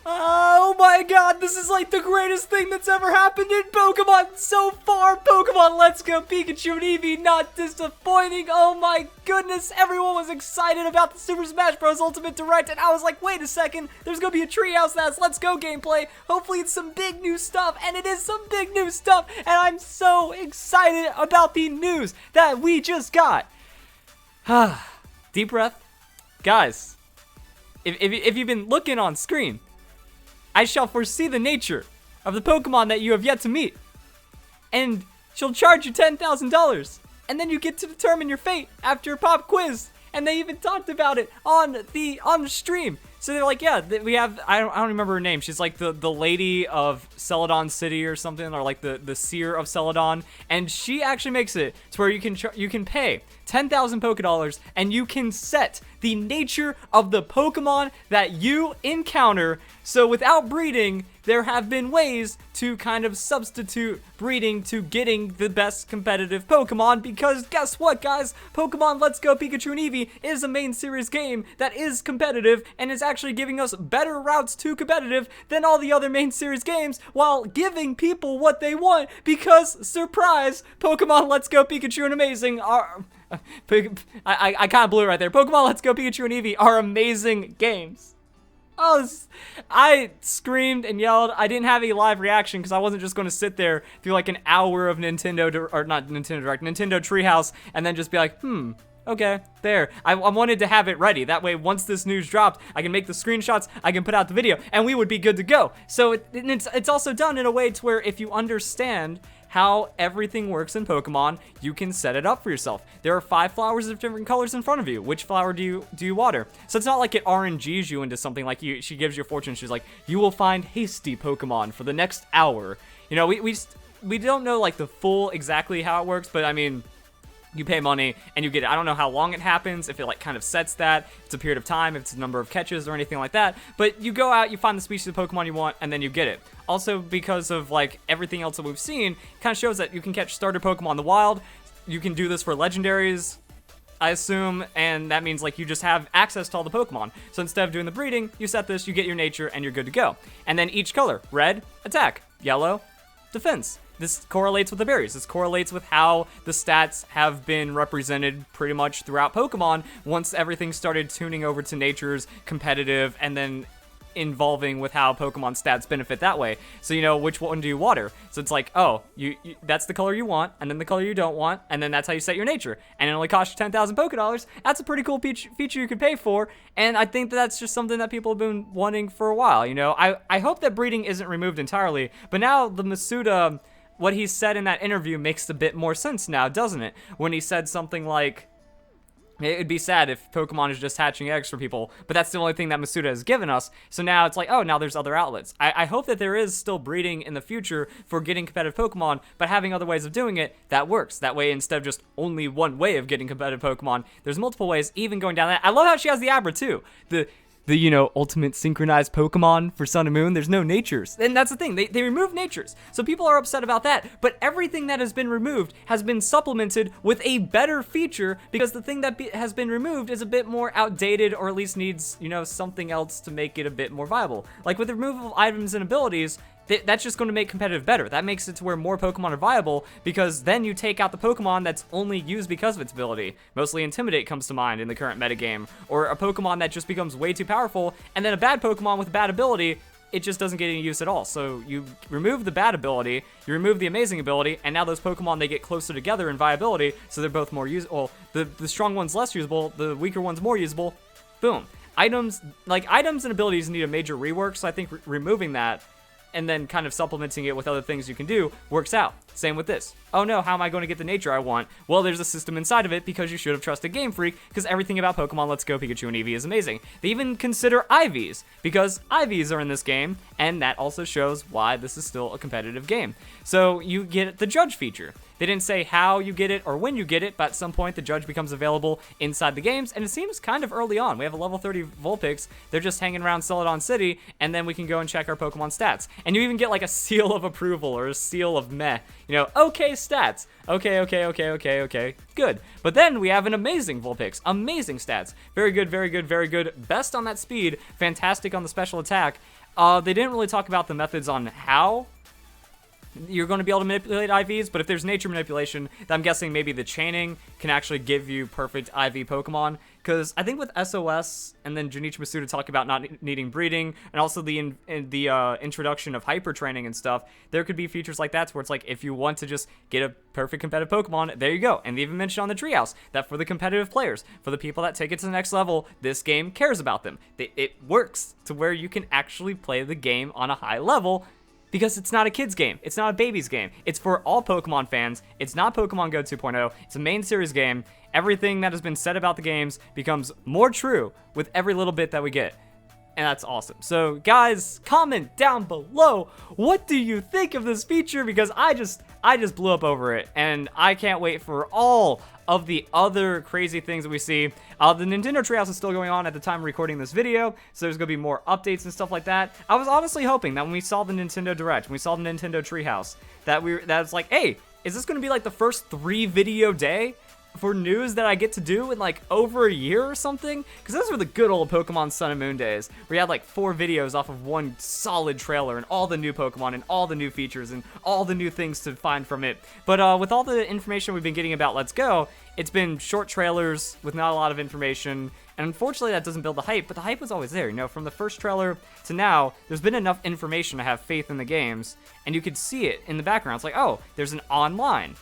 Oh my god, this is like the greatest thing that's ever happened in Pokemon so far. Pokemon Let's Go Pikachu and Eevee, not disappointing. Oh my goodness, everyone was excited about the Super Smash Bros. Ultimate Direct, and I was like, wait a second, there's gonna be a Treehouse that has Let's Go gameplay. Hopefully it's some big new stuff, and it is some big new stuff, and I'm so excited about the news that we just got. Deep breath. Guys, if you've been looking on screen, I shall foresee the nature of the Pokemon that you have yet to meet, and she'll charge you $10,000, and then you get to determine your fate after a pop quiz. And they even talked about it on the stream. So they're like, yeah, we have, I don't remember her name. She's like the lady of Celadon City or something, or like the seer of Celadon. And she actually makes it to where you can pay 10,000 Pokédollars and you can set the nature of the Pokemon that you encounter. So without breeding, there have been ways to kind of substitute breeding to getting the best competitive Pokemon, because guess what, guys? Pokemon Let's Go Pikachu and Eevee is a main series game that is competitive and is actually giving us better routes to competitive than all the other main series games, while giving people what they want, because, surprise, Pokemon Let's Go Pikachu and Amazing are... I kind of blew it right there. Pokemon Let's Go Pikachu and Eevee are amazing games. Oh, I screamed and yelled. I didn't have a live reaction because I wasn't just going to sit there through like an hour of Nintendo Treehouse and then just be like, okay, there. I wanted to have it ready. That way, once this news dropped, I can make the screenshots, I can put out the video, and we would be good to go. So it's also done in a way to where if you understand how everything works in Pokemon, you can set it up for yourself. There are 5 flowers of different colors in front of you. Which flower do you water? So it's not like it RNGs you into something like she gives you a fortune. She's like, you will find hasty Pokemon for the next hour. You know, we don't know like the full exactly how it works, but I mean, you pay money and you get it. I don't know how long it happens, if it like kind of sets that, if it's a period of time, if it's a number of catches or anything like that. But you go out, you find the species of Pokemon you want, and then you get it. Also, because of like everything else that we've seen, kind of shows that you can catch starter Pokemon in the wild. You can do this for legendaries, I assume, and that means like you just have access to all the Pokemon. So instead of doing the breeding, you set this, you get your nature, and you're good to go. And then each color: red, attack; yellow, defense. This correlates with the berries. This correlates with how the stats have been represented pretty much throughout Pokemon once everything started tuning over to nature's competitive and then involving with how Pokemon stats benefit that way. So you know which one do you water. So it's like, oh, you that's the color you want, and then the color you don't want, and then that's how you set your nature. And it only costs you 10,000 Pokédollars. That's a pretty cool feature you could pay for, and I think that's just something that people have been wanting for a while. You know, I hope that breeding isn't removed entirely, but now the Masuda, what he said in that interview makes a bit more sense now, doesn't it? When he said something like, it'd be sad if Pokemon is just hatching eggs for people, but that's the only thing that Masuda has given us. So now it's like, oh, now there's other outlets. I hope that there is still breeding in the future for getting competitive Pokemon, but having other ways of doing it, that works. That way, instead of just only one way of getting competitive Pokemon, there's multiple ways, even going down that. I love how she has the Abra, too. The you know, ultimate synchronized Pokemon for Sun and Moon. There's no natures. And that's the thing. They remove natures. So people are upset about that. But everything that has been removed has been supplemented with a better feature, because the thing that has been removed is a bit more outdated, or at least needs, you know, something else to make it a bit more viable. Like with the removal of items and abilities, that's just going to make competitive better. That makes it to where more Pokemon are viable, because then you take out the Pokemon that's only used because of its ability. Mostly Intimidate comes to mind in the current metagame, or a Pokemon that just becomes way too powerful, and then a bad Pokemon with a bad ability, it just doesn't get any use at all. So you remove the bad ability, you remove the amazing ability, and now those Pokemon, they get closer together in viability, so they're both more usable. The strong one's less usable, the weaker one's more usable. Boom. Items and abilities need a major rework, so I think removing that and then kind of supplementing it with other things you can do works out. Same with this. Oh no, how am I going to get the nature I want? Well, there's a system inside of it, because you should have trusted Game Freak, because everything about Pokemon Let's Go Pikachu and Eevee is amazing. They even consider IVs, because IVs are in this game, and that also shows why this is still a competitive game. So you get the judge feature. They didn't say how you get it or when you get it, but at some point the judge becomes available inside the games, and it seems kind of early on. We have a level 30 Vulpix. They're just hanging around Celadon City, and then we can go and check our Pokemon stats. And you even get like a seal of approval or a seal of meh. You know, okay stats. Okay. Good. But then we have an amazing Vulpix. Amazing stats. Very good, very good, very good. Best on that speed. Fantastic on the special attack. They didn't really talk about the methods on how you're going to be able to manipulate IVs, but if there's nature manipulation, then I'm guessing maybe the chaining can actually give you perfect IV Pokemon, because I think with SOS and then Junichi Masuda talking about not needing breeding, and also the introduction of hyper training and stuff, there could be features like that where it's like, if you want to just get a perfect competitive Pokemon, there you go. And they even mentioned on the Treehouse that for the competitive players, for the people that take it to the next level, this game cares about them. It works to where you can actually play the game on a high level, because it's not a kid's game. It's not a baby's game. It's for all Pokemon fans. It's not Pokemon Go 2.0. It's a main series game. Everything that has been said about the games becomes more true with every little bit that we get. And that's awesome. So guys, comment down below, what do you think of this feature? Because I just blew up over it, and I can't wait for all of the other crazy things that we see. The Nintendo Treehouse is still going on at the time of recording this video, so there's gonna be more updates and stuff like that. I was honestly hoping that when we saw the Nintendo Direct, when we saw the Nintendo Treehouse, that it's like, hey, is this gonna be like the first 3 video day for news that I get to do in like over a year or something? Because those were the good old Pokemon Sun and Moon days, where you had like 4 videos off of one solid trailer and all the new Pokemon and all the new features and all the new things to find from it. But with all the information we've been getting about Let's Go, it's been short trailers with not a lot of information, and unfortunately that doesn't build the hype, but the hype was always there. You know, from the first trailer to now, there's been enough information to have faith in the games, and you could see it in the background. It's like, oh, there's an online,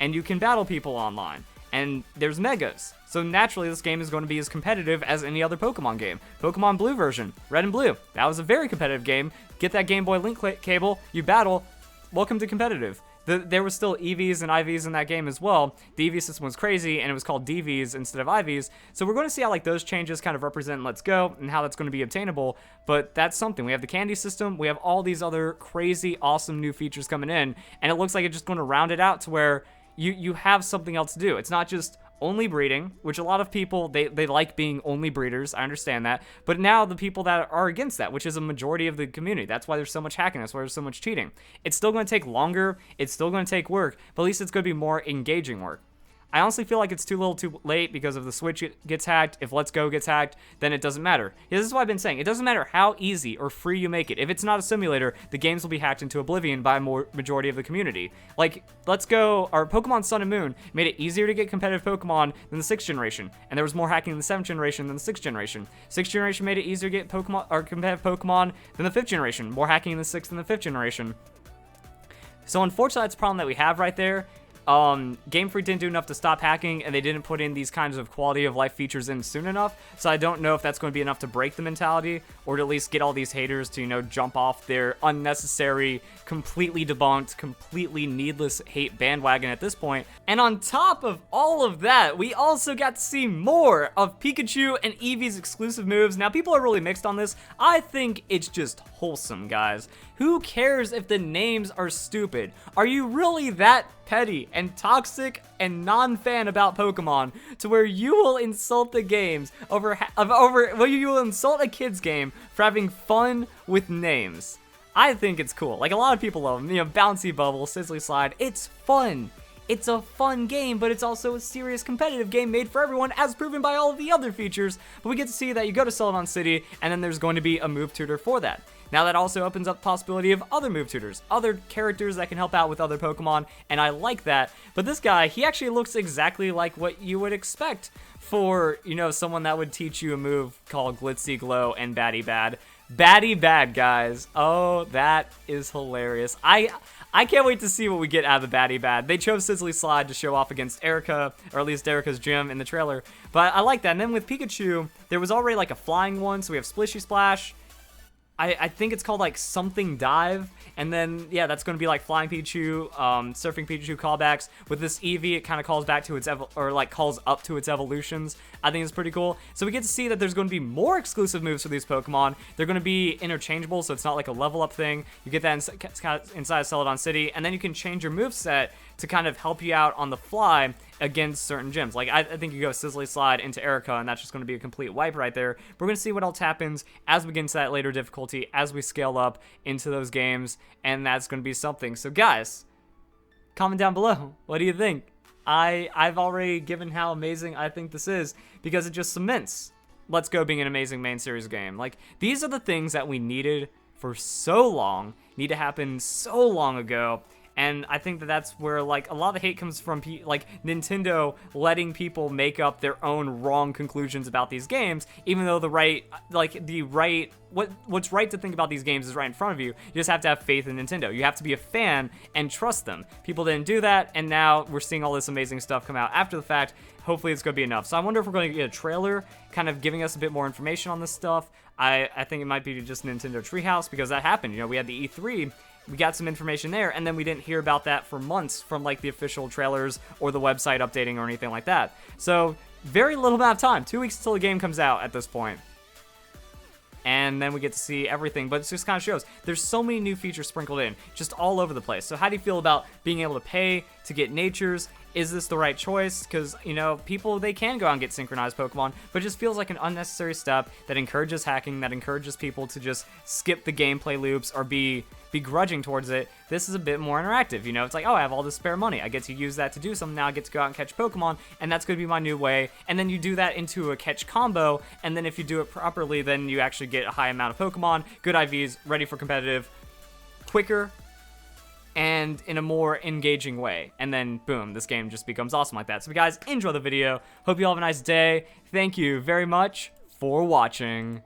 and you can battle people online. And there's megas, so naturally this game is going to be as competitive as any other Pokemon game. Pokemon Blue version, Red and Blue, that was a very competitive game. Get that Game Boy Link cable, you battle, welcome to competitive. There was still EVs and IVs in that game as well. The EV system was crazy, and it was called DVs instead of IVs. So we're going to see how like those changes kind of represent Let's Go and how that's going to be obtainable. But that's something. We have the candy system. We have all these other crazy, awesome new features coming in, and it looks like it's just going to round it out to where you have something else to do. It's not just only breeding, which a lot of people, they like being only breeders. I understand that. But now the people that are against that, which is a majority of the community, that's why there's so much hacking, that's why there's so much cheating. It's still going to take longer, it's still going to take work, but at least it's going to be more engaging work. I honestly feel like it's too little too late, because if the Switch gets hacked, if Let's Go gets hacked, then it doesn't matter. Yeah, this is what I've been saying. It doesn't matter how easy or free you make it. If it's not a simulator, the games will be hacked into oblivion by a majority of the community. Like, Let's Go, or Pokemon Sun and Moon made it easier to get competitive Pokemon than the 6th generation, and there was more hacking in the 7th generation than the 6th generation. 6th generation made it easier to get Pokemon or competitive Pokemon than the 5th generation. More hacking in the 6th and the 5th generation. So unfortunately, that's a problem that we have right there. Game Freak didn't do enough to stop hacking, and they didn't put in these kinds of quality of life features in soon enough, so I don't know if that's going to be enough to break the mentality, or to at least get all these haters to, you know, jump off their unnecessary, completely debunked, completely needless hate bandwagon at this point. And on top of all of that, we also got to see more of Pikachu and Eevee's exclusive moves. Now, people are really mixed on this. I think it's just wholesome, guys. Who cares if the names are stupid? Are you really that petty and toxic and non-fan about Pokemon to where you will insult the games you will insult a kid's game for having fun with names? I think it's cool. Like, a lot of people love them. You know, Bouncy Bubble, Sizzly Slide. It's fun. It's a fun game, but it's also a serious competitive game made for everyone, as proven by all of the other features. But we get to see that you go to Celadon City, and then there's going to be a move tutor for that. Now that also opens up the possibility of other move tutors, other characters that can help out with other Pokemon, and I like that. But this guy, he actually looks exactly like what you would expect for, you know, someone that would teach you a move called Glitzy Glow and Batty Bad. Batty Bad, guys. Oh, that is hilarious. I can't wait to see what we get out of the Batty Bad. They chose Sizzly Slide to show off against Erica, or at least Erica's gym in the trailer. But I like that. And then with Pikachu, there was already like a flying one, so we have Splishy Splash. I think it's called like something dive, and then yeah, that's going to be like flying Pikachu, surfing Pikachu callbacks. With this Eevee, it kind of calls back to its calls up to its evolutions. I think it's pretty cool. So we get to see that there's going to be more exclusive moves for these Pokemon. They're going to be interchangeable, so it's not like a level up thing. You get that inside of Celadon City, and then you can change your moveset to kind of help you out on the fly against certain gyms. Like, I think you go Sizzly Slide into Erica, and that's just going to be a complete wipe right there. We're going to see what else happens as we get into that later difficulty, as we scale up into those games, and that's going to be something. So, guys, comment down below. What do you think? I've already given how amazing I think this is, because it just cements Let's Go being an amazing main series game. Like, these are the things that we needed for so long, need to happen so long ago. And I think that that's where, like, a lot of the hate comes from, like, Nintendo letting people make up their own wrong conclusions about these games, even though what's right to think about these games is right in front of you. You just have to have faith in Nintendo. You have to be a fan and trust them. People didn't do that, and now we're seeing all this amazing stuff come out after the fact. Hopefully it's going to be enough. So I wonder if we're going to get a trailer kind of giving us a bit more information on this stuff. I think it might be just Nintendo Treehouse, because that happened. You know, we had the E3, we got some information there, and then we didn't hear about that for months from, like, the official trailers or the website updating or anything like that. So very little amount of time, 2 weeks until the game comes out at this point. And then we get to see everything, but it just kind of shows there's so many new features sprinkled in, just all over the place. So how do you feel about being able to pay to get natures? Is this the right choice? Because, you know, people, they can go out and get synchronized Pokemon, but it just feels like an unnecessary step that encourages hacking, that encourages people to just skip the gameplay loops or be begrudging towards it. This is a bit more interactive, you know? It's like, oh, I have all this spare money. I get to use that to do something. Now I get to go out and catch Pokemon, and that's going to be my new way. And then you do that into a catch combo, and then if you do it properly, then you actually get a high amount of Pokemon, good IVs, ready for competitive, quicker, and in a more engaging way. And then, boom, this game just becomes awesome like that. So, guys, enjoy the video. Hope you all have a nice day. Thank you very much for watching.